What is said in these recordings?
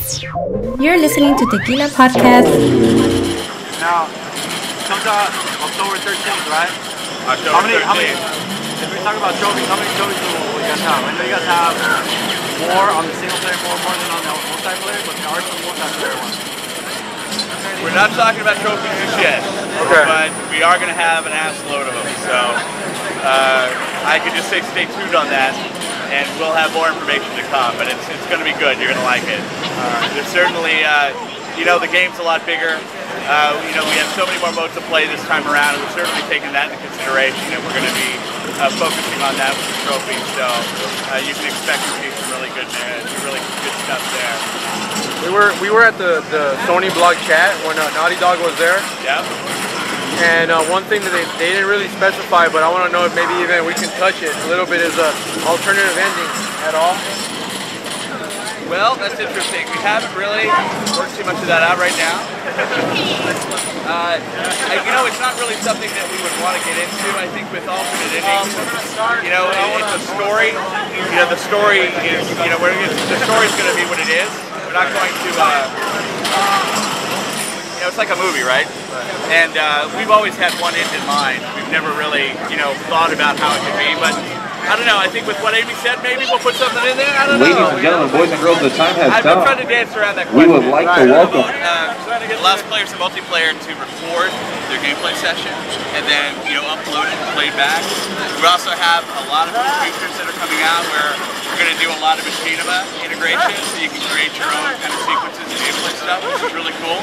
You're listening to Tequila Podcast. Now, comes out October 13th, right? October 13th. If we talk about trophies, how many trophies will you guys have? I know you guys have more on the single player, more than on the multiplayer, but there are some multiplayer ones. We're not talking about trophies just yet, but we are going to have an ass load of them. So I could just say stay tuned on that, and we'll have more information to come. But it's going to be good. You're going to like it. There's certainly, the game's a lot bigger. We have so many more modes to play this time around, and we're certainly taking that into consideration, and we're going to be focusing on that with the trophies. So you can expect to see some really good stuff there. We were at the Sony blog chat when Naughty Dog was there. Yeah. And one thing that they didn't really specify, but I want to know if maybe even we can touch it a little bit, is alternative ending at all. Well, that's interesting. We haven't really worked too much of that out right now. It's not really something that we would want to get into. I think with alternate endings, it's a story. The story is, the story's going to be what it is. We're not going to, it's like a movie, right? And we've always had one end in mind. We've never really, thought about how it could be, but I don't know. I think with what Amy said, maybe we'll put something in there. I don't know. Ladies and gentlemen, boys and girls, the time has I've come. been trying to dance around that We question. would like to welcome. Allows players in multiplayer to record their gameplay session and then, upload it and play back. We also have a lot of new features that are coming out where we're going to do a lot of machinima integration, so you can create your own kind of sequences and gameplay stuff, which is really cool.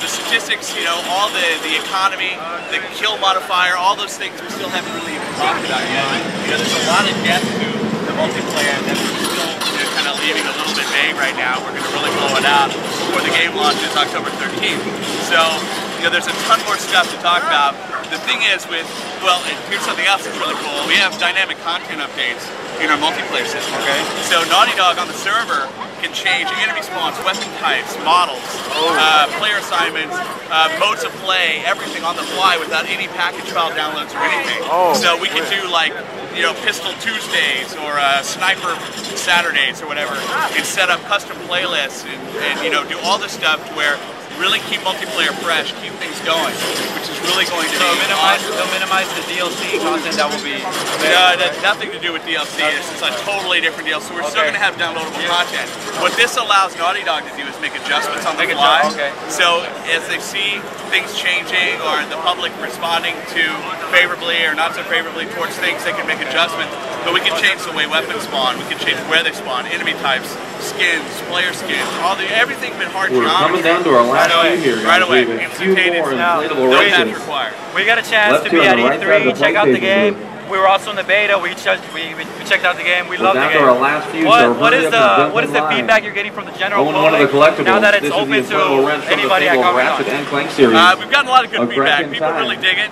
The statistics, all the economy, the kill modifier, all those things we still haven't really even talked about yet. There's a lot of depth to the multiplayer that we're still kind of leaving a little bit vague right now. We're going to really blow it out before the game launches October 13th. So, there's a ton more stuff to talk about. The thing is here's something else that's really cool. We have dynamic content updates in our multiplayer system. Okay. So Naughty Dog on the server can change enemy spawns, weapon types, models, player assignments, modes of play, everything on the fly without any package file downloads or anything. So we can do Pistol Tuesdays or Sniper Saturdays or whatever, and set up custom playlists and do all this stuff to where really keep multiplayer fresh, keep things going, which is really going to be awesome. They'll minimize the DLC content that will be. That's nothing to do with DLC. This is a totally different deal. So we're still going to have downloadable content. What this allows Naughty Dog to do is make adjustments on the fly. So as they see things changing or the public responding to favorably or not so favorably towards things, they can make adjustments. But we can change the way weapons spawn. We can change where they spawn, enemy types, skins, player skins, everything's been hard to coming down to our last few here. Right away. Instantaneous No patch required. We got a chance to be at E3, check out the game. We were also in the beta. We checked out the game. We love the game. What is the feedback you're getting from the general public now that it's open to anybody at Comic-Con? We've gotten a lot of good feedback. People really dig it.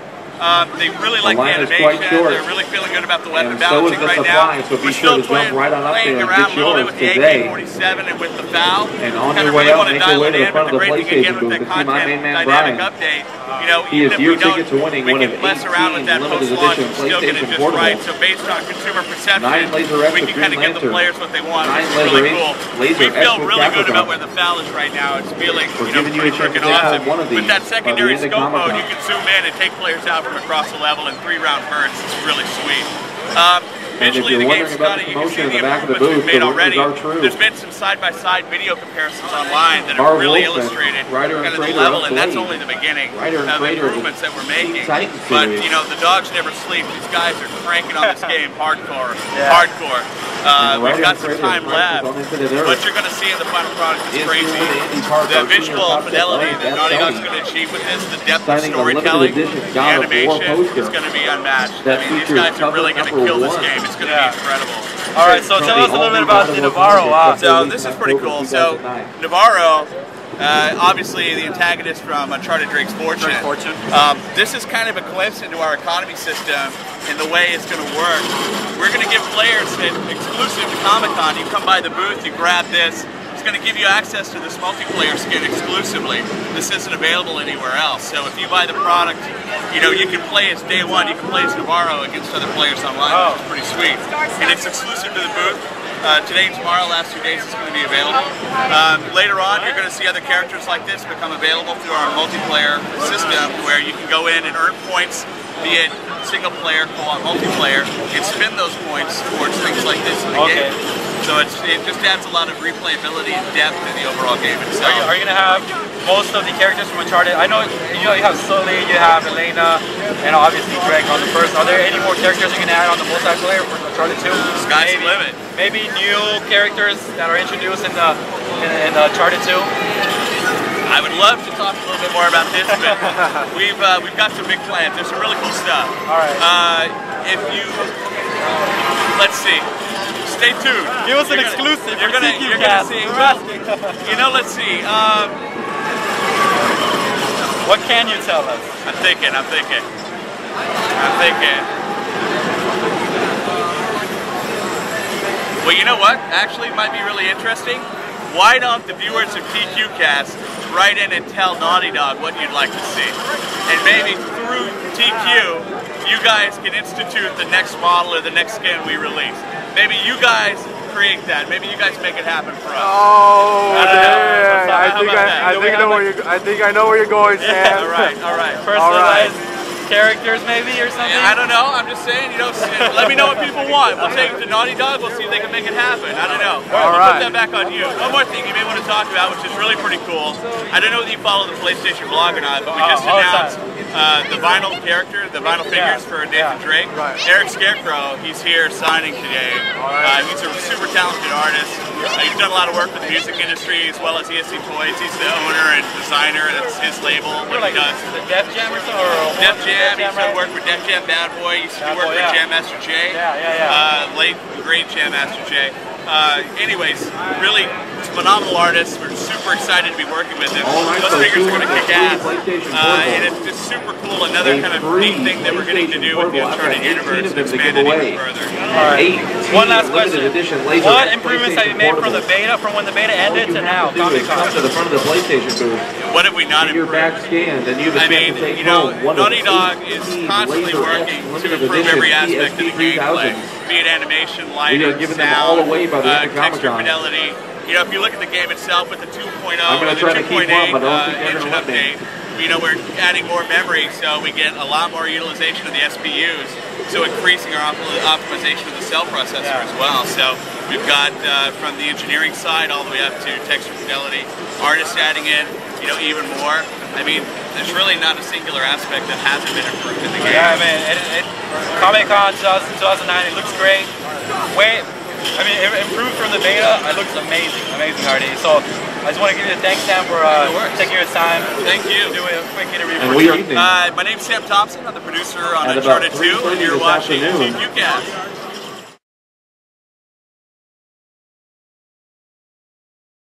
They really like the animation. They're really feeling good about the weapon balancing right now. We're still playing around a little bit with the AK-47 and with the FAL. Kind of really want to dial it in, but the great thing again with the content dynamic update, even if we don't, we can mess around with that post-launch and still get it just right. So based on consumer perception, we can kind of give the players what they want, which is really cool. We feel really good about where the FAL is right now. It's feeling, pretty freaking awesome. With that secondary scope mode, you can zoom in and take players out from across the level in 3-round bursts. It's really sweet. Visually, the game's stunning. You can see the improvements we've made already. There's been some side-by-side video comparisons online that have really illustrated kind of the level, and that's only the beginning of improvements that we're making. But, the dogs never sleep. These guys are cranking on this game hardcore. We've got some time left. What you're going to see in the final product is crazy. The visual fidelity that Naughty Dog's going to achieve with this, the depth of storytelling, the animation is going to be unmatched. I mean, these guys are really going to kill this game. It's going to be incredible. Alright, so tell us a little bit about the Navarro. So this is pretty cool. So Navarro, obviously the antagonist from Uncharted Drake's Fortune. This is kind of a glimpse into our economy system and the way it's going to work. We're going to give players exclusive to Comic-Con. You come by the booth, you grab this. It's going to give you access to this multiplayer skin exclusively. This isn't available anywhere else. So if you buy the product, you can play as day one. You can play as Navarro against other players online, which is pretty sweet. And it's exclusive to the booth. Today and tomorrow, last 2 days, it's going to be available. Later on, you're going to see other characters like this become available through our multiplayer system, where you can go in and earn points, be it single player, co-op, multiplayer, and spend those points towards things like this in the game. So it just adds a lot of replayability and depth to the overall game itself. Are you going to have most of the characters from Uncharted? I know you have Sully, you have Elena, and obviously Greg on the first. Are there any more characters you can add on the multiplayer for Uncharted 2? Sky's the limit. Maybe new characters that are introduced in the Uncharted 2? I would love to talk a little bit more about this, but we've got some big plans. There's some really cool stuff. All right. Let's see. Stay tuned. Give us an exclusive. You're gonna see. You know, let's see. What can you tell us? I'm thinking. Well, you know what? Actually, it might be really interesting. Why don't the viewers of TQcast write in and tell Naughty Dog what you'd like to see? And maybe through TQ, you guys can institute the next model or the next skin we release. Maybe you guys create that. Maybe you guys make it happen for us. Oh, I think I know where you're going, Sam. All right. Personalized characters, maybe, or something? I don't know. I'm just saying, let me know what people want. We'll take it to Naughty Dog. We'll see if they can make it happen. I don't know. We'll put that back on you. One more thing you may want to talk about, which is really pretty cool. I don't know if you follow the PlayStation blog or not, but we just announced the vinyl character, the vinyl figures for Nathan Drake. Eric Scarecrow, he's here signing today. He's a super talented artist. He's done a lot of work with the music industry as well as ESC Toys. He's the owner and designer. That's his label. What he does. The Def Jam or something? Def Jam. He's done work for Def Jam Bad Boy. He used to work for Jam Master Jay. Late great Jam Master Jay. Anyways, really phenomenal artist. We're super excited to be working with him. Those figures are going to kick ass. And it's just super cool. Another kind of neat thing that we're getting to do with the Uncharted universe and expand it even further. Alright, one last question. What improvements have you made from the beta, from when the beta ended to now? Come to the front of the PlayStation booth. What have we not improved? I mean, Naughty Dog is constantly working to improve every aspect of the gameplay. Be it animation, lighting, sound, texture fidelity. If you look at the game itself with the 2.0 and the 2.8 engine update, we're adding more memory, so we get a lot more utilization of the SPUs, so increasing our optimization of the cell processor as well. So we've got from the engineering side all the way up to texture fidelity, artists adding in, even more. I mean, there's really not a singular aspect that hasn't been improved in the game. Yeah, I mean, Comic-Con 2009, it looks great. It improved from the beta. It looks amazing already. So I just want to give you a thanks, Sam, for taking your time. Thank you. Doing a quick interview. My name's Sam Thompson. I'm the producer on Uncharted 2, and you're watching TQcast.